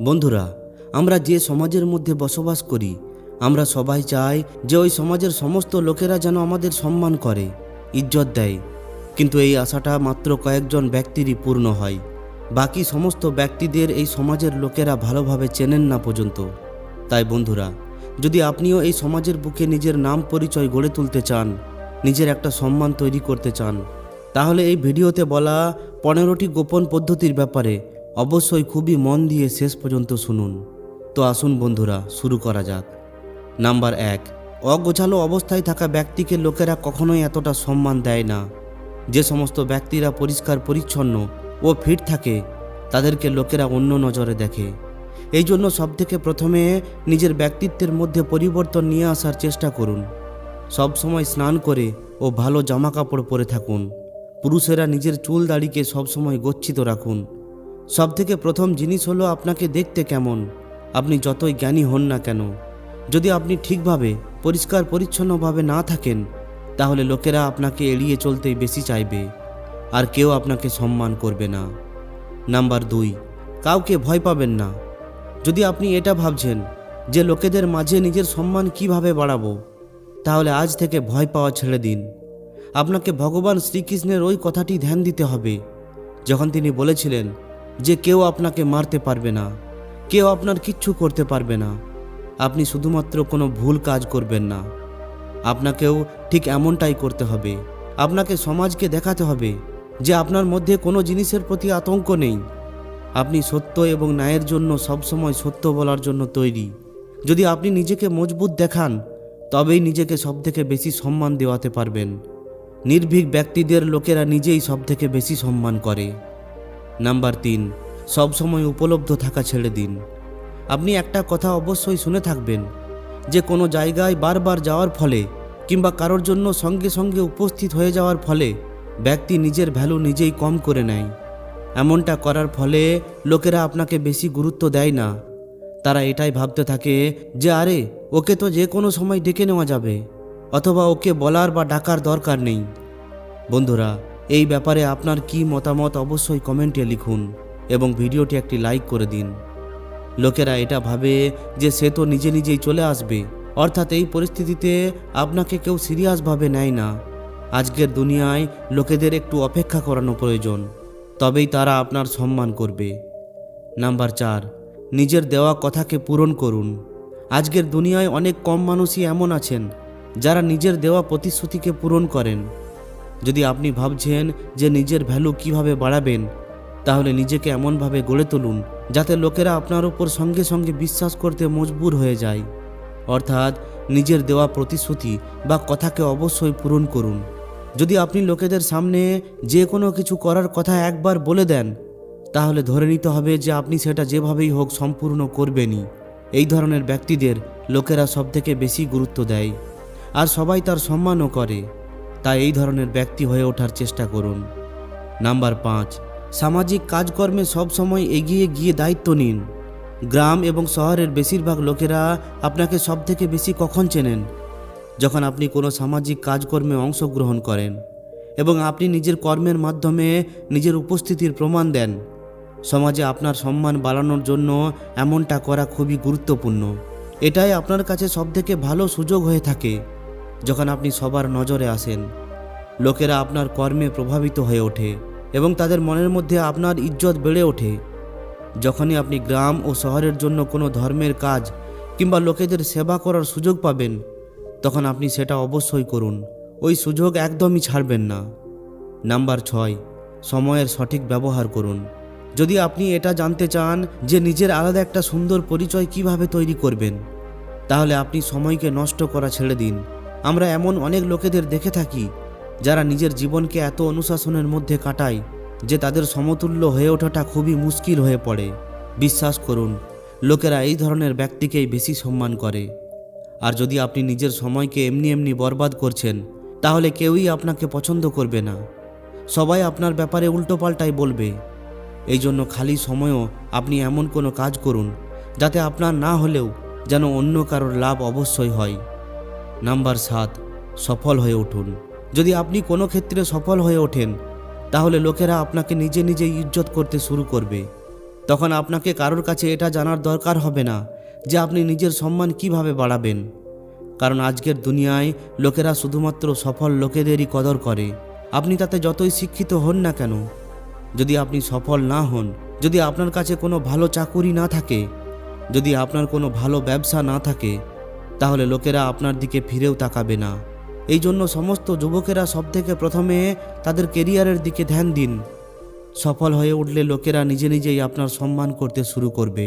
বন্ধুরা, আমরা যে সমাজের মধ্যে বসবাস করি, আমরা সবাই চাই যে ওই সমাজের সমস্ত লোকেরা যেন আমাদের সম্মান করে, ইজ্জত দেয়। কিন্তু এই আশাটা মাত্র কয়েকজন ব্যক্তিরই পূর্ণ হয়। বাকি সমস্ত ব্যক্তিদের এই সমাজের লোকেরা ভালোভাবে চেনেন না পর্যন্ত। তাই বন্ধুরা, যদি আপনিও এই সমাজের বুকে নিজের নাম পরিচয় গড়ে তুলতে চান, নিজের একটা সম্মান তৈরি করতে চান, তাহলে এই ভিডিওতে বলা 15টি গোপন পদ্ধতির ব্যাপারে অবশ্যই খুবই মন দিয়ে শেষ পর্যন্ত শুনুন। তো আসুন বন্ধুরা, শুরু করা যাক। নাম্বার 1, অগোছালো অবস্থায় থাকা ব্যক্তিকে লোকেরা কখনোই এতটা সম্মান দেয় না। যে সমস্ত ব্যক্তিরা পরিষ্কার পরিচ্ছন্ন ও ফিট থাকে, তাদেরকে লোকেরা অন্য নজরে দেখে। এই জন্য সবথেকে প্রথমে নিজের ব্যক্তিত্বের মধ্যে পরিবর্তন নিয়ে আসার চেষ্টা করুন। সবসময় স্নান করে ও ভালো জামা কাপড় পরে থাকুন। পুরুষেরা নিজের চুল দাড়িকে সবসময় গচ্ছিত রাখুন। সবথেকে প্রথম জিনিস হলো আপনাকে দেখতে কেমন। আপনি যতই জ্ঞানী হন না কেন, যদি আপনি ঠিকভাবে পরিষ্কার পরিচ্ছন্নভাবে না থাকেন, তাহলে লোকেরা আপনাকে এড়িয়ে চলতেই বেশি চাইবে, আর কেউ আপনাকে সম্মান করবে না। নাম্বার 2, কাউকে ভয় পাবেন না। যদি আপনি এটা ভাবছেন যে লোকেদের মাঝে নিজের সম্মান কিভাবে বাড়াবো, তাহলে আজ থেকে ভয় পাওয়া ছেড়ে দিন। আপনাকে ভগবান শ্রীকৃষ্ণের ওই কথাটি ধ্যান দিতে হবে, যখন তিনি বলেছিলেন যে কেউ আপনাকে মারতে পারবে না, কেউ আপনার কিচ্ছু করতে পারবে না। আপনি শুধুমাত্র কোনো ভুল কাজ করবেন না। আপনাকেও ঠিক এমনটাই করতে হবে। আপনাকে সমাজকে দেখাতে হবে যে আপনার মধ্যে কোনো জিনিসের প্রতি আতঙ্ক নেই। আপনি সত্য এবং ন্যায়ের জন্য সবসময় সত্য বলার জন্য তৈরি। যদি আপনি নিজেকে মজবুত দেখান, তবেই নিজেকে সবথেকে বেশি সম্মান দেওয়াতে পারবেন। নির্ভীক ব্যক্তিদের লোকেরা নিজেই সবথেকে বেশি সম্মান করে। নাম্বার 3, সবসময় উপলব্ধ থাকা ছেড়ে দিন। আপনি একটা কথা অবশ্যই শুনে থাকবেন যে কোনো জায়গায় বারবার যাওয়ার ফলে কিংবা কারোর জন্য সঙ্গে সঙ্গে উপস্থিত হয়ে যাওয়ার ফলে ব্যক্তি নিজের ভ্যালু নিজেই কম করে নেয়। এমনটা করার ফলে লোকেরা আপনাকে বেশি গুরুত্ব দেয় না। তারা এটাই ভাবতে থাকে যে আরে, ওকে তো যে কোনো সময় ডেকে নেওয়া যাবে, অথবা ওকে বলার বা ডাকার দরকার নেই। বন্ধুরা, এই ব্যাপারে আপনার কি মতামত অবশ্যই কমেন্টে লিখুন এবং ভিডিওটি একটি লাইক করে দিন। লোকেরা এটা ভাবে যে সে তো নিজে নিজেই চলে আসবে, অর্থাৎ এই পরিস্থিতিতে আপনাকে কেউ সিরিয়াসভাবে নেয় না। আজকের দুনিয়ায় লোকেদের একটু অপেক্ষা করানো প্রয়োজন, তবেই তারা আপনার সম্মান করবে। নাম্বার 4, নিজের দেওয়া কথাকে পূরণ করুন। আজকের দুনিয়ায় অনেক কম মানুষই এমন আছেন যারা নিজের দেওয়া প্রতিশ্রুতিকে পূরণ করেন। যদি আপনি ভাবছেন যে নিজের ভ্যালু কিভাবে বাড়াবেন, তাহলে নিজেকে এমনভাবে গড়ে তুলুন যাতে লোকেরা আপনার উপর সঙ্গে সঙ্গে বিশ্বাস করতে মজবুর হয়ে যায়। অর্থাৎ নিজের দেওয়া প্রতিশ্রুতি বা কথাকে অবশ্যই পূরণ করুন। যদি আপনি লোকেদের সামনে যে কোনো কিছু করার কথা একবার বলে দেন, তাহলে ধরে নিতে হবে যে আপনি সেটা যেভাবেই হোক সম্পূর্ণ করবেনই। এই ধরনের ব্যক্তিদের লোকেরা সবথেকে বেশি গুরুত্ব দেয়, আর সবাই তার সম্মানও করে। তাই এই ধরনের ব্যক্তি হয়ে ওঠার চেষ্টা করুন। নাম্বার 5, সামাজিক কাজকর্মে সবসময় এগিয়ে গিয়ে দায়িত্ব নিন। গ্রাম এবং শহরের বেশিরভাগ লোকেরা আপনাকে সবথেকে বেশি কখন চেনেন? যখন আপনি কোনো সামাজিক কাজকর্মে অংশগ্রহণ করেন এবং আপনি নিজের কর্মের মাধ্যমে নিজের উপস্থিতির প্রমাণ দেন। সমাজে আপনার সম্মান বাড়ানোর জন্য এমনটা করা খুবই গুরুত্বপূর্ণ। এটাই আপনার কাছে সবথেকে ভালো সুযোগ হয়ে থাকে। যখন আপনি সবার নজরে আসেন, লোকেরা আপনার কর্মে প্রভাবিত হয়ে ওঠে এবং তাদের মনের মধ্যে আপনার ইজ্জত বেড়ে ওঠে। যখনই আপনি গ্রাম ও শহরের জন্য কোনো ধর্মের কাজ কিংবা লোকেদের সেবা করার সুযোগ পাবেন, তখন আপনি সেটা অবশ্যই করুন। ওই সুযোগ একদমই ছাড়বেন না। নাম্বার 6, সময়ের সঠিক ব্যবহার করুন। যদি আপনি এটা জানতে চান যে নিজের আলাদা একটা সুন্দর পরিচয় কিভাবে তৈরি করবেন, তাহলে আপনি সময়কে নষ্ট করা ছেড়ে দিন। আমরা এমন অনেক লোকেদের দেখে থাকি যারা নিজের জীবনকে এত অনুশাসনের মধ্যে কাটায় যে তাদের সমতুল্য হয়ে ওঠাটা খুবই মুশকিল হয়ে পড়ে। বিশ্বাস করুন, লোকেরা এই ধরনের ব্যক্তিকেই বেশি সম্মান করে। আর যদি আপনি নিজের সময়কে এমনি এমনি বরবাদ করছেন, তাহলে কেউই আপনাকে পছন্দ করবে না। সবাই আপনার ব্যাপারে উল্টোপাল্টাই বলবে। এই জন্য খালি সময়ও আপনি এমন কোনো কাজ করুন যাতে আপনার না হলেও যেন অন্য কারোর লাভ অবশ্যই হয়। নাম্বার 7, সফল হয়ে উঠুন। যদি আপনি কোনো ক্ষেত্রে সফল হয়ে ওঠেন, তাহলে লোকেরা আপনাকে নিজে নিজেই ইজ্জত করতে শুরু করবে। তখন আপনাকে কারোর কাছে এটা জানার দরকার হবে না যে আপনি নিজের সম্মান কিভাবে বাড়াবেন। কারণ আজকের দুনিয়ায় লোকেরা শুধুমাত্র সফল লোকেদেরই কদর করে। আপনি তাতে যতই শিক্ষিত হন না কেন, যদি আপনি সফল না হন, যদি আপনার কাছে কোনো ভালো চাকুরি না থাকে, যদি আপনার কোনো ভালো ব্যবসা না থাকে, তাহলে লোকেরা আপনার দিকে ফিরেও তাকাবে না। এই জন্য সমস্ত যুবকেরা সবথেকে প্রথমে তাদের কেরিয়ারের দিকে ধ্যান দিন। সফল হয়ে উঠলে লোকেরা নিজে নিজেই আপনার সম্মান করতে শুরু করবে।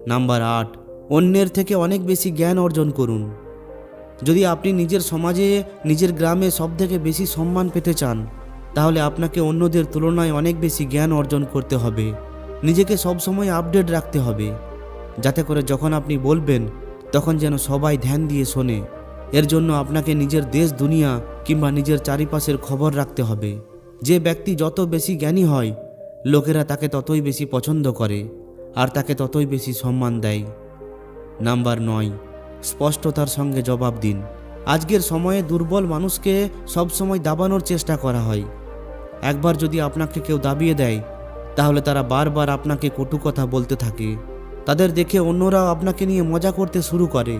নাম্বার 8, অন্যের থেকে অনেক বেশি জ্ঞান অর্জন করুন। যদি আপনি নিজের সমাজে, নিজের গ্রামে সবথেকে বেশি সম্মান পেতে চান, তাহলে আপনাকে অন্যদের তুলনায় অনেক বেশি জ্ঞান অর্জন করতে হবে। নিজেকে সবসময় আপডেট রাখতে হবে, যাতে করে যখন আপনি বলবেন তখন যেন সবাই ধ্যান দিয়ে শোনে। এর জন্য আপনাকে নিজের দেশ দুনিয়া কিংবা নিজের চারিপাশের খবর রাখতে হবে। যে ব্যক্তি যত বেশি জ্ঞানী হয়, লোকেরা তাকে ততই বেশি পছন্দ করে আর তাকে ততই বেশি সম্মান দেয়। নাম্বার 9, স্পষ্টতার সঙ্গে জবাব দিন। আজকের সময়ে দুর্বল মানুষকে সবসময় দাবানোর চেষ্টা করা হয়। একবার যদি আপনাকে কেউ দাবিয়ে দেয়, তাহলে তারা বারবার আপনাকে কটু কথা বলতে থাকে। তাদের দেখে অন্যরাও আপনাকে নিয়ে মজা করতে শুরু করে।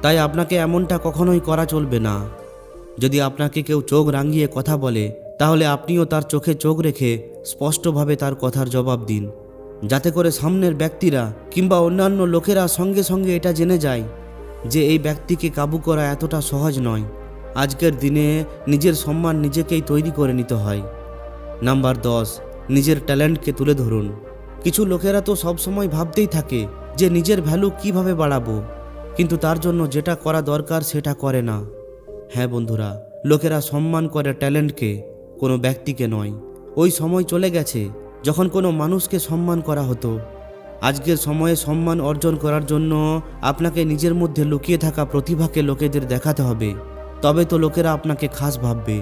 তাই আপনাকে এমনটা কখনোই করা চলবে না। যদি আপনাকে কেউ চোখ রাঙিয়ে কথা বলে, তাহলে আপনিও তার চোখে চোখ রেখে স্পষ্টভাবে তার কথার জবাব দিন, যাতে করে সামনের ব্যক্তিরা কিংবা অন্যান্য লোকেরা সঙ্গে সঙ্গে এটা জেনে যায় যে এই ব্যক্তিকে কাবু করা এতটা সহজ নয়। আজকের দিনে নিজের সম্মান নিজেকেই তৈরি করে নিতে হয়। নাম্বার 10, নিজের ট্যালেন্টকে তুলে ধরুন। কিছু লোকেরা তো সবসময় ভাবতেই থাকে যে নিজের ভ্যালু কিভাবে বাড়াবো, কিন্তু তার জন্য যেটা করা দরকার সেটা করে না। হ্যাঁ বন্ধুরা, লোকেরা সম্মান করে ট্যালেন্টকে, কোনো ব্যক্তিকে নয়। ওই সময় চলে গেছে যখন কোনো মানুষকে সম্মান করা হতো। আজকের সময়ে সম্মান অর্জন করার জন্য আপনাকে নিজের মধ্যে লুকিয়ে থাকা প্রতিভাকে লোকেদের দেখাতে হবে, তবে তো লোকেরা আপনাকে খাস ভাববে।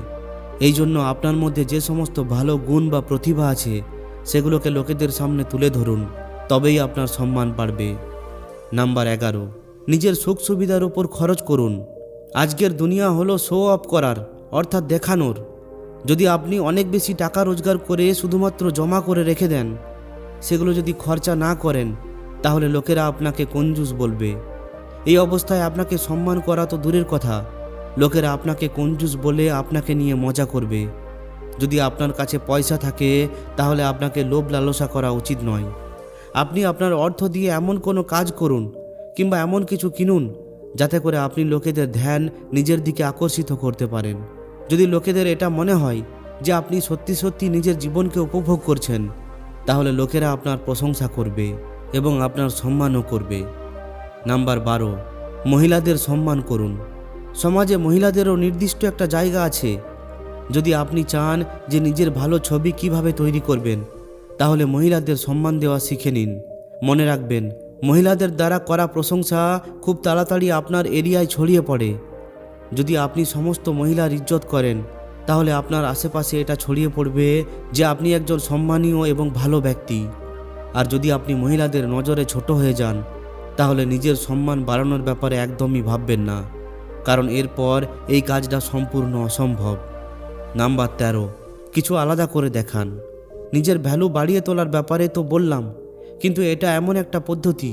এই জন্য আপনার মধ্যে যে সমস্ত ভালো গুণ বা প্রতিভা আছে সেগুলোকে লোকেদের সামনে তুলে ধরুন, তবেই আপনার সম্মান বাড়বে। নাম্বার 11, নিজের সুখ সুবিধার উপর খরচ করুন। আজকের দুনিয়া হলো শো অফ করার, অর্থাৎ দেখানোর। যদি আপনি অনেক বেশি টাকা রোজগার করে শুধুমাত্র জমা করে রেখে দেন, সেগুলো যদি খরচা না করেন, তাহলে লোকেরা আপনাকে কঞ্জুস বলবে। এই অবস্থায় আপনাকে সম্মান করা তো দূরের কথা, লোকেরা আপনাকে কঞ্জুস বলে আপনাকে নিয়ে মজা করবে। যদি আপনার কাছে পয়সা থাকে, তাহলে আপনাকে লোভ লালসা করা উচিত নয়। আপনি আপনার অর্থ দিয়ে এমন কোনো কাজ করুন কিংবা এমন কিছু কিনুন যাতে করে আপনি লোকেদের ধ্যান নিজের দিকে আকর্ষিত করতে পারেন। যদি লোকেদের এটা মনে হয় যে আপনি সত্যি সত্যি নিজের জীবনকে উপভোগ করছেন, তাহলে লোকেরা আপনার প্রশংসা করবে এবং আপনার সম্মানও করবে। নাম্বার 12, মহিলাদের সম্মান করুন। সমাজে মহিলাদেরও নির্দিষ্ট একটা জায়গা আছে। যদি আপনি চান যে নিজের ভালো ছবি কিভাবে তৈরি করবেন, তাহলে মহিলাদের সম্মান দেওয়া শিখে নিন। মনে রাখবেন, মহিলাদের দ্বারা করা প্রশংসা খুব তাড়াতাড়ি আপনার এরিয়ায় ছড়িয়ে পড়ে। যদি আপনি সমস্ত মহিলার ইজ্জত করেন, তাহলে আপনার আশেপাশে এটা ছড়িয়ে পড়বে যে আপনি একজন সম্মানীয় এবং ভালো ব্যক্তি। আর যদি আপনি মহিলাদের নজরে ছোট হয়ে যান, তাহলে নিজের সম্মান বাড়ানোর ব্যাপারে একদমই ভাববেন না, কারণ এরপর এই কাজটা সম্পূর্ণ অসম্ভব। নাম্বার 13, কিছু আলাদা করে দেখান। নিজের ভ্যালু বাড়িয়ে তোলার ব্যাপারে তো বললাম, কিন্তু এটা এমন একটা পদ্ধতি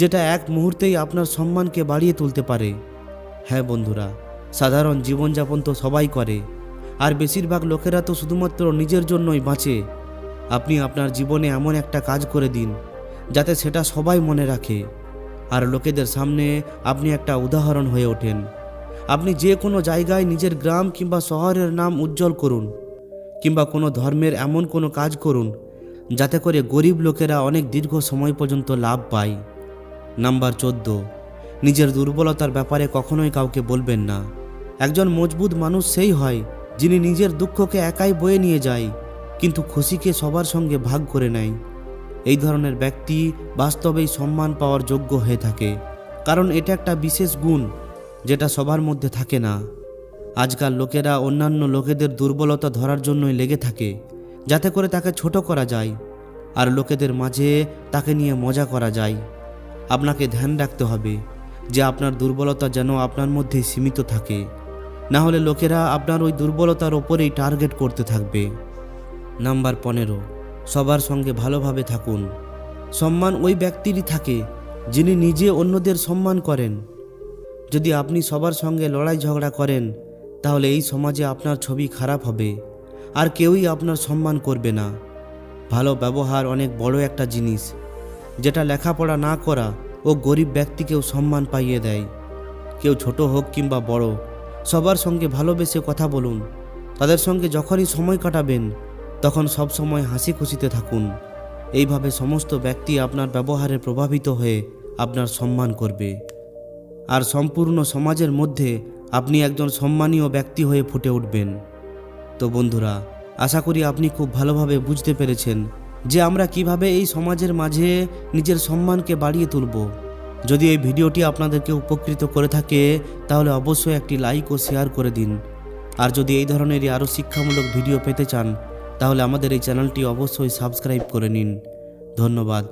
যেটা এক মুহূর্তেই আপনার সম্মানকে বাড়িয়ে তুলতে পারে। হ্যাঁ বন্ধুরা, সাধারণ জীবনযাপন তো সবাই করে, আর বেশিরভাগ লোকেরা তো শুধুমাত্র নিজের জন্যই বাঁচে। আপনি আপনার জীবনে এমন একটা কাজ করে দিন যাতে সেটা সবাই মনে রাখে, আর লোকেদের সামনে আপনি একটা উদাহরণ হয়ে ওঠেন। আপনি যে কোনো জায়গায় নিজের গ্রাম কিংবা শহরের নাম উজ্জ্বল করুন, কিংবা কোনো ধর্মের এমন কোনো কাজ করুন যাতে করে গরিব লোকেরা অনেক দীর্ঘ সময় পর্যন্ত লাভ পায়। নাম্বার 14, নিজের দুর্বলতার ব্যাপারে কখনোই কাউকে বলবেন না। একজন মজবুত মানুষ সেই হয় যিনি নিজের দুঃখকে একাই বয়ে নিয়ে যায়, কিন্তু খুশিকে সবার সঙ্গে ভাগ করে নেয়। এই ধরনের ব্যক্তি বাস্তবেই সম্মান পাওয়ার যোগ্য হয়ে থাকে, কারণ এটা একটা বিশেষ গুণ যেটা সবার মধ্যে থাকে না। আজকাল লোকেরা অন্যান্য লোকেদের দুর্বলতা ধরার জন্যই লেগে থাকে, যাতে করে তাকে ছোট করা যায় আর লোকেদের মাঝে তাকে নিয়ে মজা করা যায়। আপনাকে ধ্যান রাখতে হবে যে আপনার দুর্বলতা যেন আপনার মধ্যেই সীমিত থাকে, না হলে লোকেরা আপনার ওই দুর্বলতার ওপরেই টার্গেট করতে থাকবে। নাম্বার 15, সবার সঙ্গে ভালোভাবে থাকুন। সম্মান ওই ব্যক্তিরই থাকে যিনি নিজে অন্যদের সম্মান করেন। যদি আপনি সবার সঙ্গে লড়াই ঝগড়া করেন তাহলে এই সমাজে আপনার ছবি খারাপ হবে, আর কেউই আপনার সম্মান করবে না। ভালো ব্যবহার অনেক বড় একটা জিনিস, যেটা লেখাপড়া না করা ও গরিব ব্যক্তিকেও সম্মান পাইয়ে দেয়। কেউ ছোট হোক কিংবা বড়, সবার সঙ্গে ভালোবেসে কথা বলুন। তাদের সঙ্গে যখনই সময় কাটাবেন তখন সব সময় হাসি খুশিতে থাকুন। এইভাবে সমস্ত ব্যক্তি আপনার ব্যবহারে প্রভাবিত হয়ে আপনার সম্মান করবে, আর সম্পূর্ণ সমাজের মধ্যে আপনি একজন সম্মানীয় ব্যক্তি হয়ে ফুটে উঠবেন। তো বন্ধুরা, আশা করি আপনি খুব ভালোভাবে বুঝতে পেরেছেন যে আমরা কিভাবে এই সমাজের মাঝে নিজের সম্মানকে বাড়িয়ে তুলব। যদি এই ভিডিওটি আপনাদেরকে উপকৃত করে থাকে তাহলে অবশ্যই একটি লাইক ও শেয়ার করে দিন। আর যদি এই ধরনেরই আরও শিক্ষামূলক ভিডিও পেতে চান তাহলে আমাদের এই চ্যানেলটি অবশ্যই সাবস্ক্রাইব করে নিন। ধন্যবাদ।